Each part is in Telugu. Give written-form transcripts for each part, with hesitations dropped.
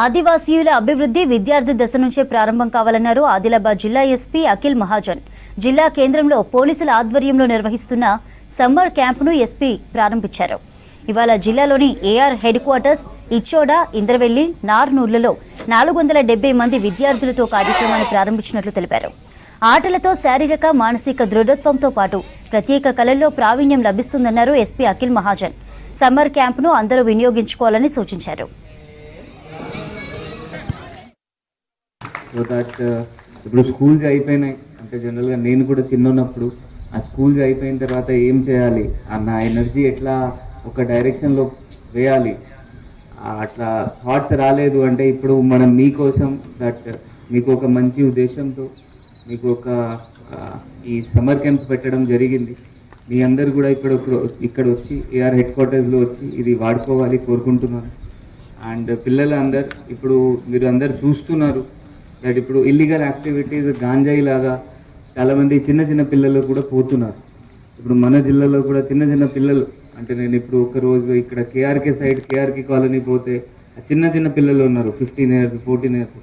ఆదివాసీయుల అభివృద్ధి విద్యార్థి దశ నుంచే ప్రారంభం కావాలన్నారు ఆదిలాబాద్ జిల్లా ఎస్పీ అఖిల్ మహాజన్. జిల్లా కేంద్రంలో పోలీసుల ఆధ్వర్యంలో నిర్వహిస్తున్న సమ్మర్ క్యాంపును ఎస్పీ ప్రారంభించారు. ఇవాళ జిల్లాలోని AR headquarters Ichoda, Indravelli, నార్నూర్లలో 470 మంది విద్యార్థులతో కార్యక్రమాన్ని ప్రారంభించినట్లు తెలిపారు. ఆటలతో శారీరక, మానసిక దృఢత్వంతో పాటు ప్రత్యేక కళల్లో ప్రావీణ్యం లభిస్తుందన్నారు ఎస్పీ అఖిల్ మహాజన్. సమ్మర్ క్యాంపును అందరూ వినియోగించుకోవాలని సూచించారు. ఇప్పుడు స్కూల్స్ అయిపోయినాయి అంటే జనరల్గా నేను కూడా చిన్నప్పుడు ఆ స్కూల్స్ అయిపోయిన తర్వాత ఏం చేయాలి, నా ఎనర్జీ ఎట్లా ఒక డైరెక్షన్లో వేయాలి, అట్లా థాట్స్ రాలేదు అంటే ఇప్పుడు మనం మీకోసం మీకు ఒక మంచి ఉద్దేశంతో మీకు ఒక ఈ సమ్మర్ క్యాంప్ పెట్టడం జరిగింది. మీ అందరు కూడా ఇక్కడ వచ్చి ఏఆర్ హెడ్ క్వార్టర్స్లో వచ్చి ఇది వాడుకోవాలి కోరుకుంటున్నాను. అండ్ పిల్లలందరూ ఇప్పుడు మీరు అందరు చూస్తున్నారు దట్ ఇప్పుడు ఇల్లీగల్ యాక్టివిటీస్ గాంజాయి లాగా చాలామంది చిన్న చిన్న పిల్లలు కూడా పోతున్నారు. ఇప్పుడు మన జిల్లాలో కూడా చిన్న చిన్న పిల్లలు అంటే నేను ఇప్పుడు ఒకరోజు ఇక్కడ కేఆర్కే సైడ్ కేఆర్కే కాలనీ పోతే చిన్న చిన్న పిల్లలు ఉన్నారు 15 years 14 years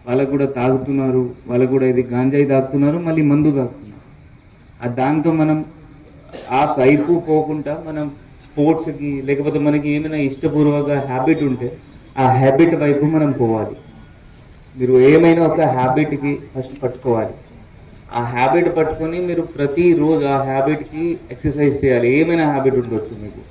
వాళ్ళకు కూడా తాగుతున్నారు, వాళ్ళు కూడా ఇది గాంజాయి తాగుతున్నారు, మళ్ళీ మందు తాగుతున్నారు. దాంతో మనం ఆ వైపు పోకుండా మనం స్పోర్ట్స్కి లేకపోతే మనకి ఏమైనా ఇష్టపూర్వక హ్యాబిట్ ఉంటే ఆ హ్యాబిట్ వైపు మనం పోవాలి. మీరు ఏమైనా ఒక హ్యాబిట్కి ఫస్ట్ పట్టుకోవాలి. ఆ హ్యాబిట్ పట్టుకొని మీరు ప్రతిరోజు ఆ హ్యాబిట్కి ఎక్సర్సైజ్ చేయాలి. ఏమైనా హ్యాబిట్ ఉండొచ్చు మీకు.